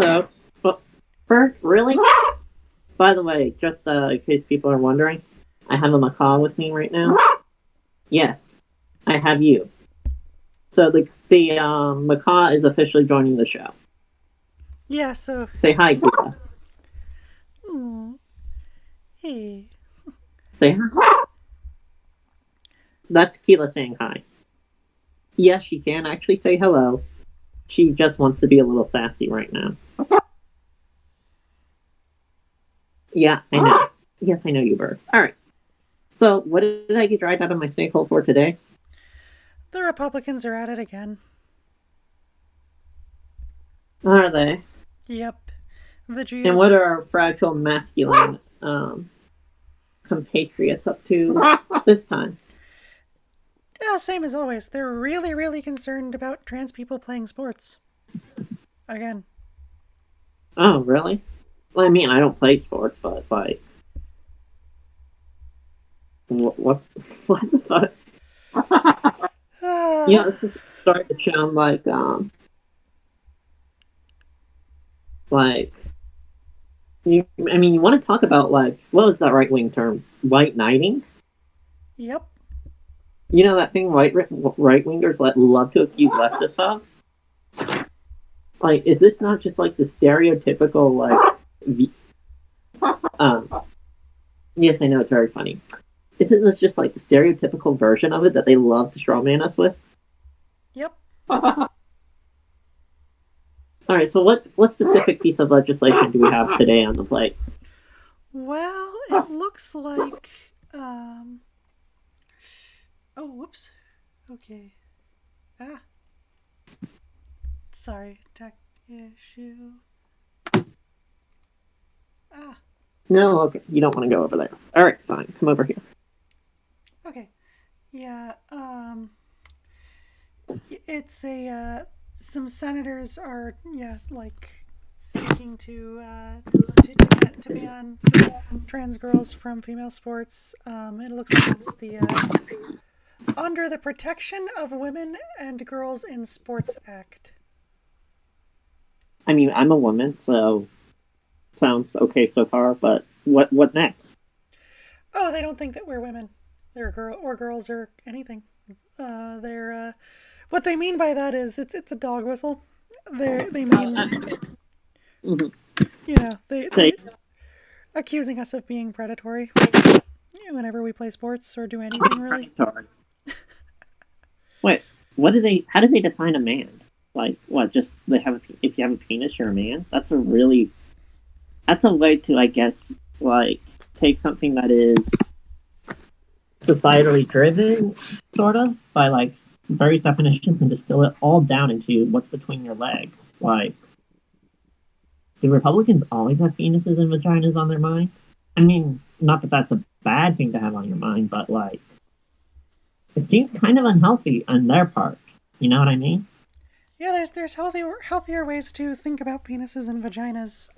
Hello. But first, really? By the way, just in case people are wondering, I have a macaw with me right now. Yes, I have you. So the macaw is officially joining the show. Yeah, so. Say hi, Keela. Mm, hey. Say hi. That's Keela saying hi. Yes, she can actually say hello. She just wants to be a little sassy right now. Yeah, I know. Yes, I know you, Bird. All right. So, what did I get right out of my snake hole for today? The Republicans are at it again. Are they? Yep. The And GOP. what are our fragile masculine compatriots up to this time? Yeah, same as always. They're really, really concerned about trans people playing sports. Again. Oh, really? Well, I mean, I don't play sports, but like, what, what the fuck? You Uh, know, this is starting to sound like you. I mean, you want to talk about like what was that right wing term? White knighting. yep. You know that thing right wingers love to accuse leftists of. Like, is this not just like the stereotypical like? Um, yes, I know it's very funny. Isn't this just like the stereotypical version of it that they love to strawman us with? Yep. All right, so what specific piece of legislation do we have today on the plate? Well, it looks like. Oh, whoops. Okay. Ah. Sorry. Tech issue. Ah. No, okay, you don't want to go over there. All right, fine, come over here. Okay. Yeah. It's a. Some senators are, yeah, like seeking to ban trans girls from female sports. It looks like it's the Under the Protection of Women and Girls in Sports Act. I mean, I'm a woman, so sounds okay so far. But what next? Oh, they don't think that we're women. They're girls or anything. They're what they mean by that is it's a dog whistle. They mean, Mhm. they accusing us of being predatory whenever we play sports or do anything really. Predatory. Wait, what do they? How do they define a man? Like, what? Just they have if you have a penis, you're a man. That's a way to, I guess, like take something that is societally driven, sort of, by like various definitions and distill it all down into what's between your legs. Like, do Republicans always have penises and vaginas on their mind? I mean, not that that's a bad thing to have on your mind, but like, it seems kind of unhealthy on their part. You know what I mean? Yeah, there's healthier ways to think about penises and vaginas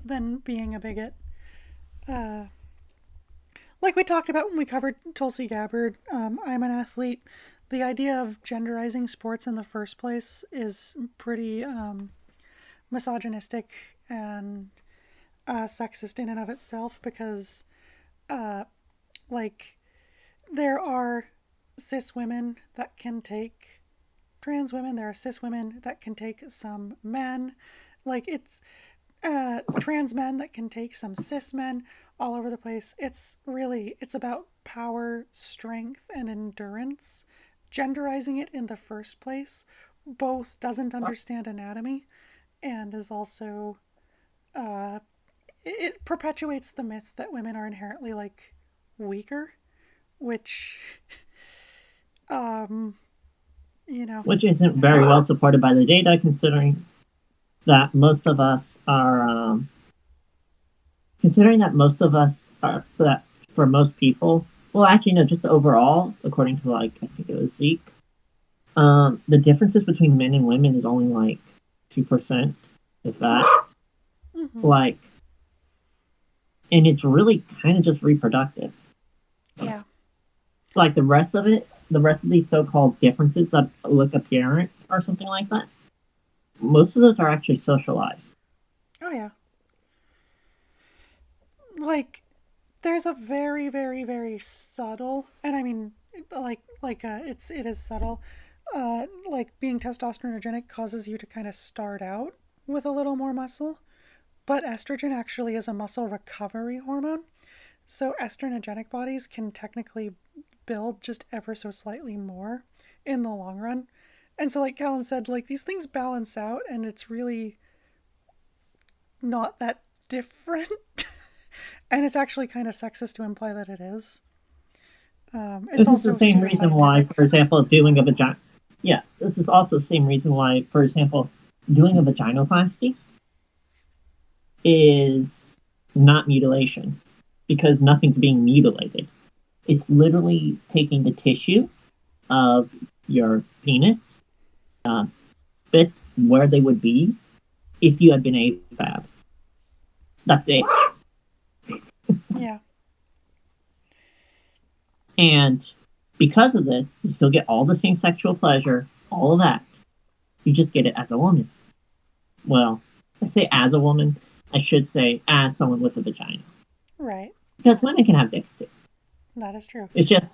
than being a bigot. Uh, like we talked about when we covered Tulsi Gabbard, I'm an athlete. The idea of genderizing sports in the first place is pretty misogynistic and sexist in and of itself because, uh, like, there are cis women that can take trans women, there are cis women that can take some men. Like, it's trans men that can take some cis men all over the place. It's about power, strength, and endurance. Genderizing it in the first place both doesn't understand anatomy and is also uh, it perpetuates the myth that women are inherently like weaker, which um you know. Which isn't very well supported by the data, considering that most of us are considering that most of us are that for most people. Well, actually, no, just overall, according to like I think it was Zeke, the differences between men and women is only like 2%, if that. Mm-hmm. Like, and it's really kind of just reproductive. Yeah. Like the rest of these so-called differences that look apparent or something like that, most of those are actually socialized. Oh yeah. Like there's a very very very subtle, and I mean it is subtle. Like being testosteronogenic causes you to kind of start out with a little more muscle, but estrogen actually is a muscle recovery hormone. So estrogenic bodies can technically build just ever so slightly more in the long run. And so like Calon said, like these things balance out and it's really not that different. And it's actually kind of sexist to imply that it is. It's This is the also same reason why, pseudoscientific. for example, doing a vagina. Yeah, this is also the same reason why, for example, doing a vaginoplasty is not mutilation because nothing's being mutilated. It's literally taking the tissue of your penis, fits where they would be if you had been AFAB. That's it. Yeah. And because of this, you still get all the same sexual pleasure, all of that. You just get it as a woman. Well, I say as a woman, I should say as someone with a vagina. Right. Because women can have dicks too. That is true. It's just,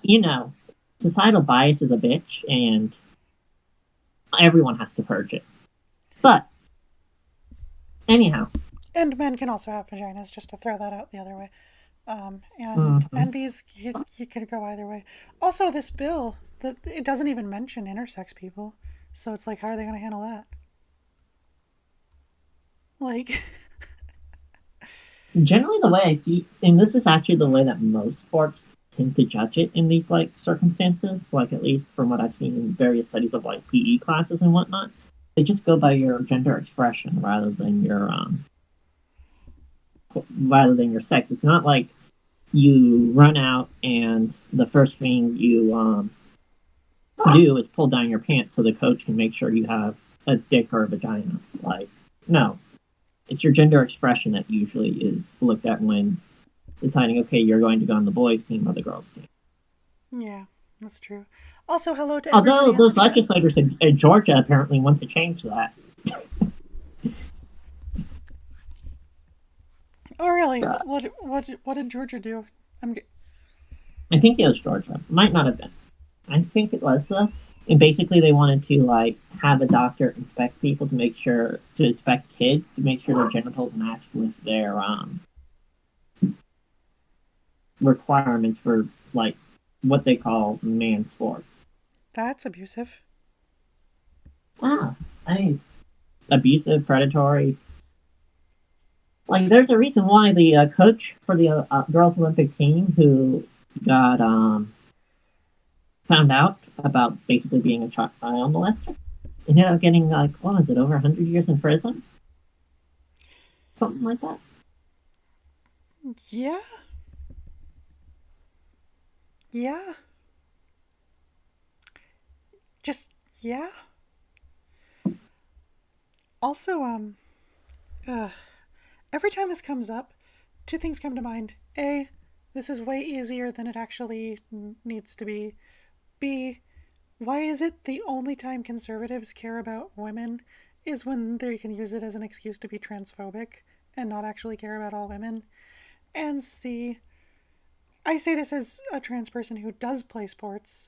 societal bias is a bitch and everyone has to purge it. But, anyhow. And men can also have vaginas, just to throw that out the other way. And NBs, you could go either way. Also, this bill, it doesn't even mention intersex people. So it's like, how are they going to handle that? Like, generally the way I see, and this is actually the way that most sports tend to judge it in these like circumstances, like at least from what I've seen in various studies of like PE classes and whatnot, they just go by your gender expression rather than your sex. It's not like you run out and the first thing you do is pull down your pants so the coach can make sure you have a dick or a vagina. Like, no. It's your gender expression that usually is looked at when deciding, okay, you're going to go on the boys' team or the girls' team. Yeah, that's true. Also, hello to everybody. Although those legislators in Georgia apparently want to change that. Oh, really? What did Georgia do? I think it was Georgia. Might not have been. I think it was though. And basically, they wanted to like have a doctor inspect people to make sure to inspect kids to make sure their genitals matched with their requirements for like what they call man sports. That's abusive. Ah, abusive, predatory. Like, there's a reason why the coach for the girls Olympic team who got found out about basically being a child molester ended up getting like what was it, over 100 years in prison, something like that. Yeah. Yeah. Just yeah. Also, every time this comes up, two things come to mind. A, this is way easier than it actually needs to be. B, why is it the only time conservatives care about women is when they can use it as an excuse to be transphobic and not actually care about all women? And C, I say this as a trans person who does play sports.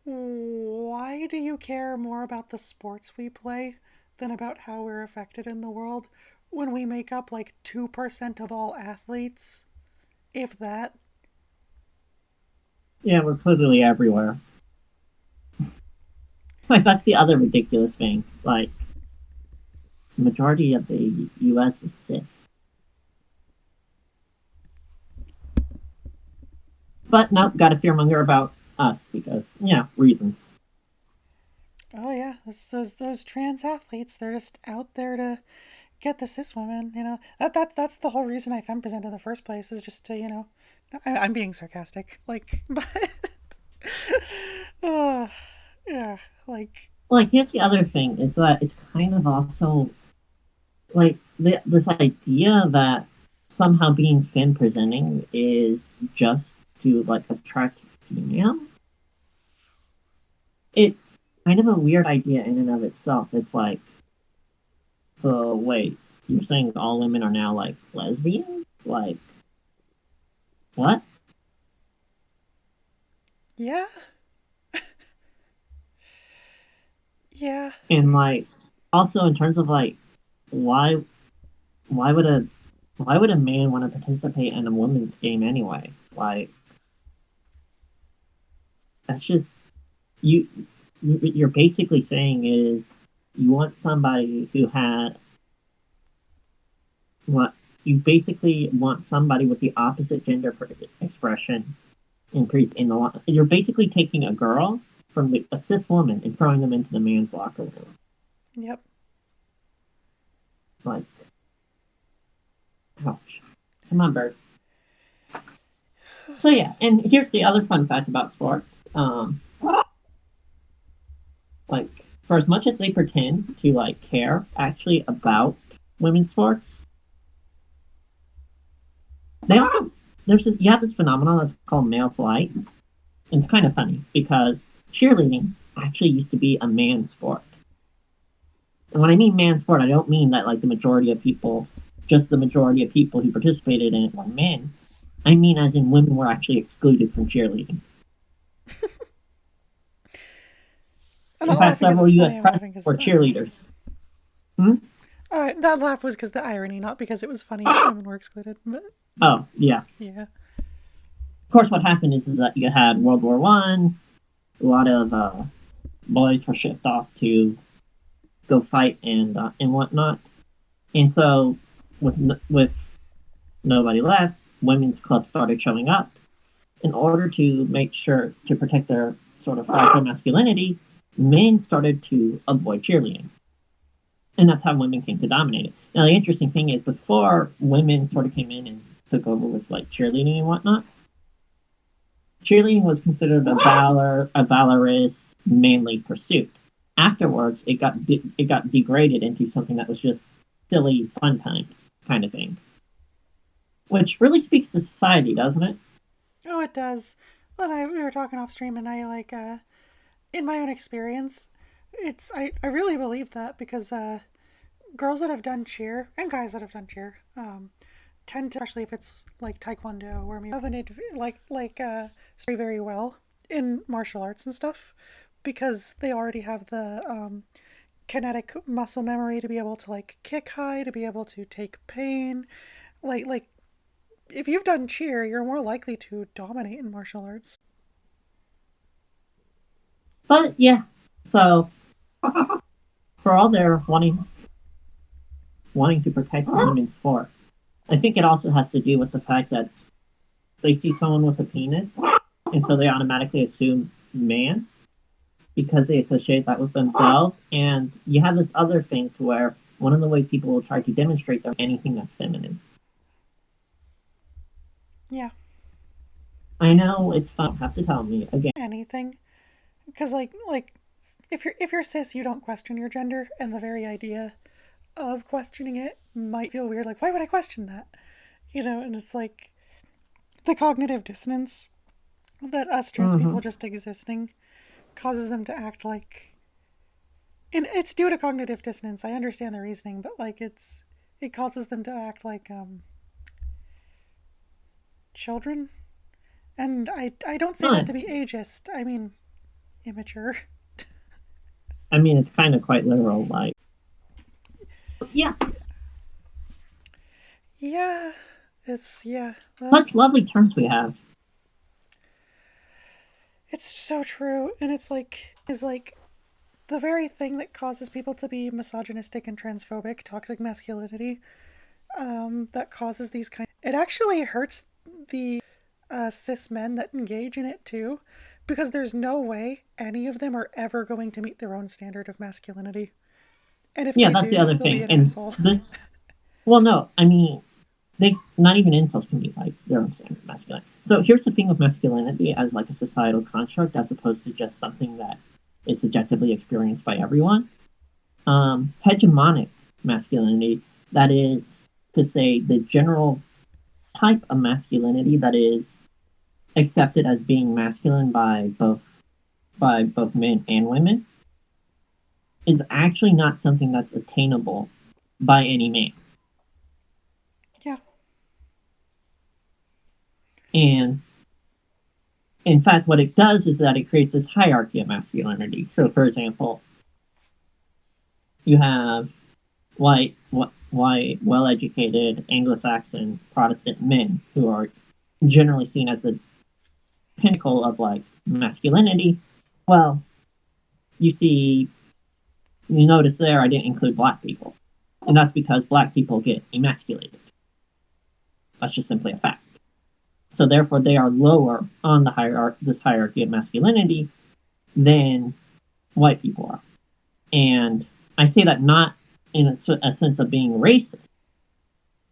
Why do you care more about the sports we play than about how we're affected in the world when we make up like 2% of all athletes? If that. Yeah, we're clearly everywhere. Like, that's the other ridiculous thing. Like, the majority of the U.S. is cis. But no, got to fearmonger about us because, reasons. Oh yeah, those trans athletes, they're just out there to get the cis women. That's the whole reason I fempresent in the first place is just to I'm being sarcastic, like, but yeah, like. Like, here's the other thing: is that it's kind of also like this idea that somehow being thin presenting is just to like attract females. It's kind of a weird idea in and of itself. It's like So wait, you're saying all women are now like lesbians? Like what? Yeah. Yeah. And like also in terms of like why why would a why would a man want to participate in a women's game anyway? Like that's just you you're basically saying is you want somebody who had what you basically want somebody with the opposite gender expression in the you're basically taking a girl from a cis woman and throwing them into the man's locker room. Yep. Like, ouch. Come on, Bert. So yeah, and here's the other fun fact about sports. Like, for as much as they pretend to like care actually about women's sports, they also you have this phenomenon that's called male flight. And it's kind of funny because cheerleading actually used to be a man's sport. And when I mean man's sport, I don't mean that like the majority of people, just the majority of people who participated in it were men. I mean as in women were actually excluded from cheerleading. In fact, several U.S. presidents were cheerleaders. That laugh was because the irony, not because it was funny that women were excluded. But... Oh, yeah. Yeah. Of course, what happened is that you had World War I. A lot of boys were shipped off to go fight and whatnot. And so, with nobody left, women's clubs started showing up in order to make sure to protect their sort of fragile masculinity. Men started to avoid cheerleading. And that's how women came to dominate it. Now, the interesting thing is, before women sort of came in and took over with like cheerleading and whatnot, cheerleading was considered a valorous, manly pursuit. Afterwards, it got degraded into something that was just silly, fun times kind of thing, which really speaks to society, doesn't it? Oh, it does. Well, we were talking off stream, and I like, in my own experience, I really believe that because girls that have done cheer and guys that have done cheer tend to, especially if it's like taekwondo or very very well in martial arts and stuff, because they already have the kinetic muscle memory to be able to like kick high, to be able to take pain. Like if you've done cheer, you're more likely to dominate in martial arts. But yeah, so for all their wanting to protect women's sports, I think it also has to do with the fact that they see someone with a penis, and so they automatically assume man because they associate that with themselves. And you have this other thing to where one of the ways people will try to demonstrate them anything that's feminine. Yeah. I know it's fun. Have to tell me again. Anything, because like if you're cis, you don't question your gender, and the very idea of questioning it might feel weird. Like, why would I question that? You know, and it's like the cognitive dissonance that us trans people just existing causes them to act like. And it's due to cognitive dissonance. I understand the reasoning, but like it causes them to act like children. And I don't say that to be ageist. I mean, immature. I mean, it's kind of quite literal, like. Yeah. Yeah. It's, yeah. Such lovely terms we have. It's so true. And it's like the very thing that causes people to be misogynistic and transphobic, toxic masculinity, that causes these kind. It actually hurts the cis men that engage in it too, because there's no way any of them are ever going to meet their own standard of masculinity. And if that's the other thing. And well, no, I mean, they not even incels can be like their own standard of masculinity. So here's the thing with masculinity as like a societal construct, as opposed to just something that is subjectively experienced by everyone. Hegemonic masculinity, that is to say, the general type of masculinity that is accepted as being masculine by both men and women, is actually not something that's attainable by any man. Yeah. And in fact, what it does is that it creates this hierarchy of masculinity. So, for example, you have white, well-educated Anglo-Saxon Protestant men who are generally seen as the pinnacle of like masculinity. Well, you notice there I didn't include black people, and that's because black people get emasculated. That's just simply a fact. So therefore, they are lower on the this hierarchy of masculinity than white people are. And I say that not in a sense of being racist,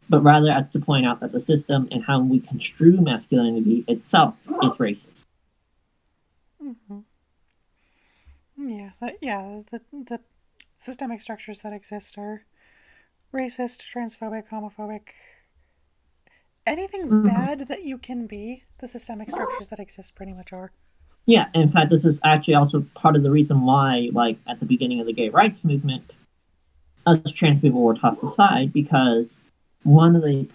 but rather as to point out that the system and how we construe masculinity itself is racist. Mm-hmm. The systemic structures that exist are racist, transphobic, homophobic. Anything bad that you can be, the systemic structures that exist pretty much are. Yeah, in fact, this is actually also part of the reason why, like, at the beginning of the gay rights movement, us trans people were tossed aside, because one of the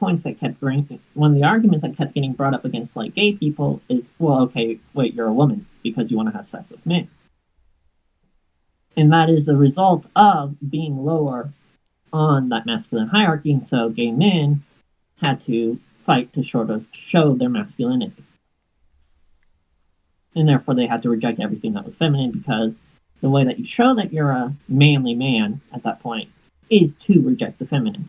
arguments that kept getting brought up against, like, gay people is, well, okay, wait, you're a woman because you want to have sex with men. And that is a result of being lower on that masculine hierarchy, and so gay men had to fight to sort of show their masculinity. And therefore they had to reject everything that was feminine, because the way that you show that you're a manly man at that point is to reject the feminine.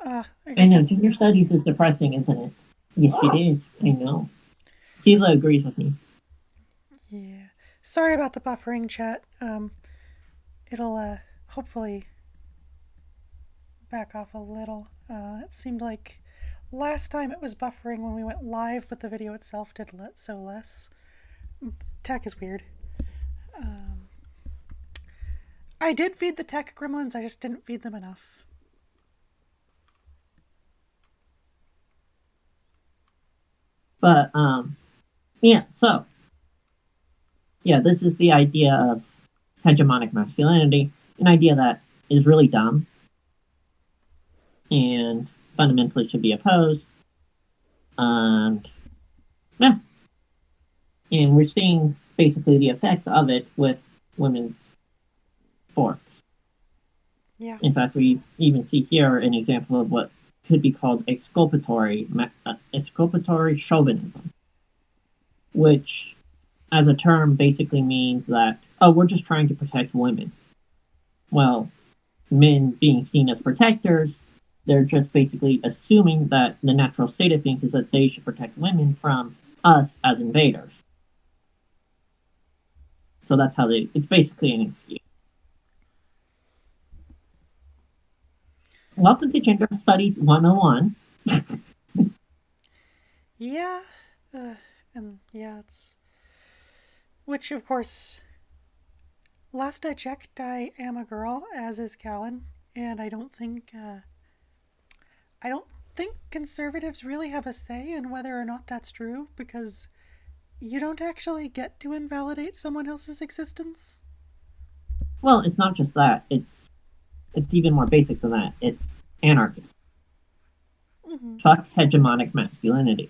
I know, gender studies is depressing, isn't it? Yes, it is. I know. Sheila agrees with me. Yeah. Sorry about the buffering, chat. It'll hopefully back off a little. It seemed like last time it was buffering when we went live, but the video itself did so less. Tech is weird. I did feed the tech gremlins, I just didn't feed them enough. But, yeah, so, yeah, this is the idea of hegemonic masculinity, an idea that is really dumb and fundamentally should be opposed. And, yeah. And we're seeing basically the effects of it with women's sports. Yeah. In fact, we even see here an example of what could be called exculpatory chauvinism, which, as a term, basically means that, oh, we're just trying to protect women. Well, men being seen as protectors, they're just basically assuming that the natural state of things is that they should protect women from us as invaders. So that's how it's basically an excuse. Welcome to Gender Studies 101. Yeah. And yeah, it's... Which, of course, last I checked, I am a girl, as is Calon, and I don't think conservatives really have a say in whether or not that's true, because you don't actually get to invalidate someone else's existence. Well, it's not just that. It's even more basic than that. It's anarchist. Mm-hmm. Fuck hegemonic masculinity.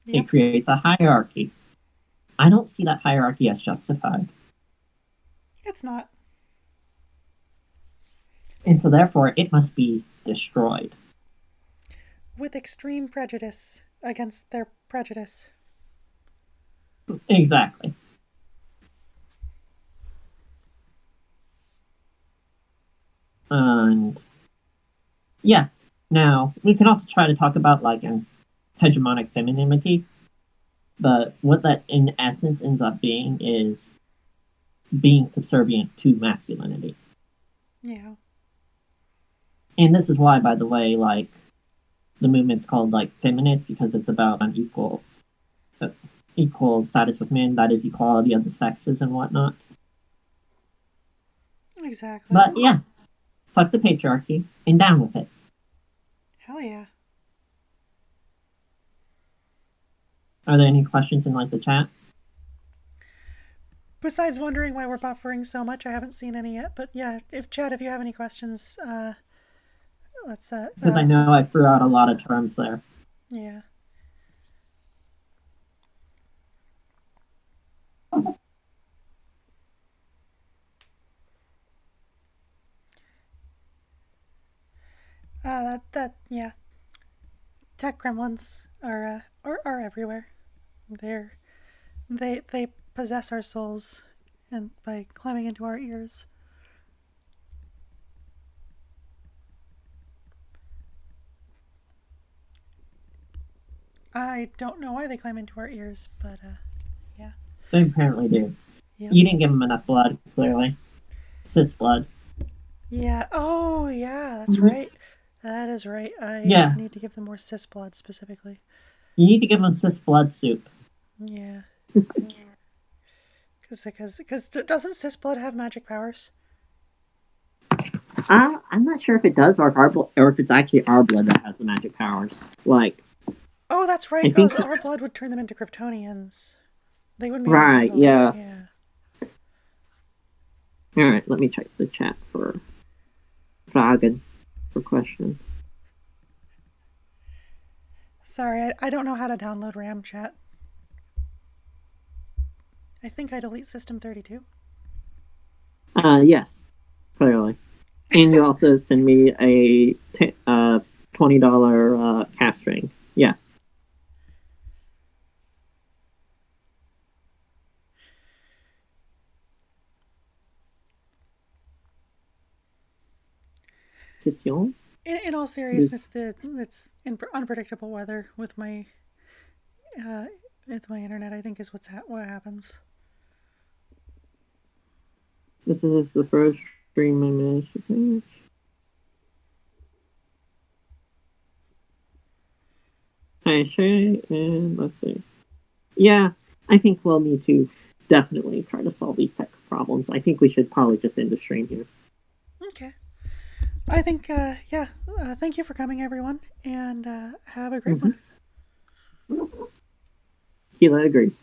Yep. It creates a hierarchy. I don't see that hierarchy as justified. It's not. And so therefore it must be destroyed. With extreme prejudice against their prejudice. Exactly. And yeah, now we can also try to talk about like an hegemonic femininity, but what that in essence ends up being is being subservient to masculinity. Yeah. And this is why, by the way, like the movement's called like feminist, because it's about an equal status with men, that is equality of the sexes and whatnot. Exactly. But yeah, fuck the patriarchy and down with it. Hell yeah. Are there any questions in like the chat? Besides wondering why we're buffering so much, I haven't seen any yet. But yeah, if you have any questions, let's. Because I know I threw out a lot of terms there. Yeah. Yeah. Tech gremlins are everywhere. They possess our souls, and by climbing into our ears. I don't know why they climb into our ears, but yeah. They apparently do. Yep. You didn't give them enough blood, clearly. Cis blood. Yeah. Oh, yeah. That's right. That is right. I need to give them more cis blood specifically. You need to give them cis blood soup. Yeah. Because doesn't cis blood have magic powers? I'm not sure if it does, or if it's actually our blood that has the magic powers. Like. Oh, that's right. Because our blood would turn them into Kryptonians. They wouldn't be right. Yeah. Yeah. All right. Let me check the chat for Fragen for questions. Sorry, I don't know how to download RAM chat. I think I delete System 32. Yes, clearly. And you also send me a $20 calf string. Yeah. In all seriousness, it's unpredictable weather with my internet. I think is what happens. This is the first stream I managed to finish. And let's see. Yeah, I think we'll need to definitely try to solve these tech problems. I think we should probably just end the stream here. Okay. I think, thank you for coming, everyone, and have a great one. Kila agrees.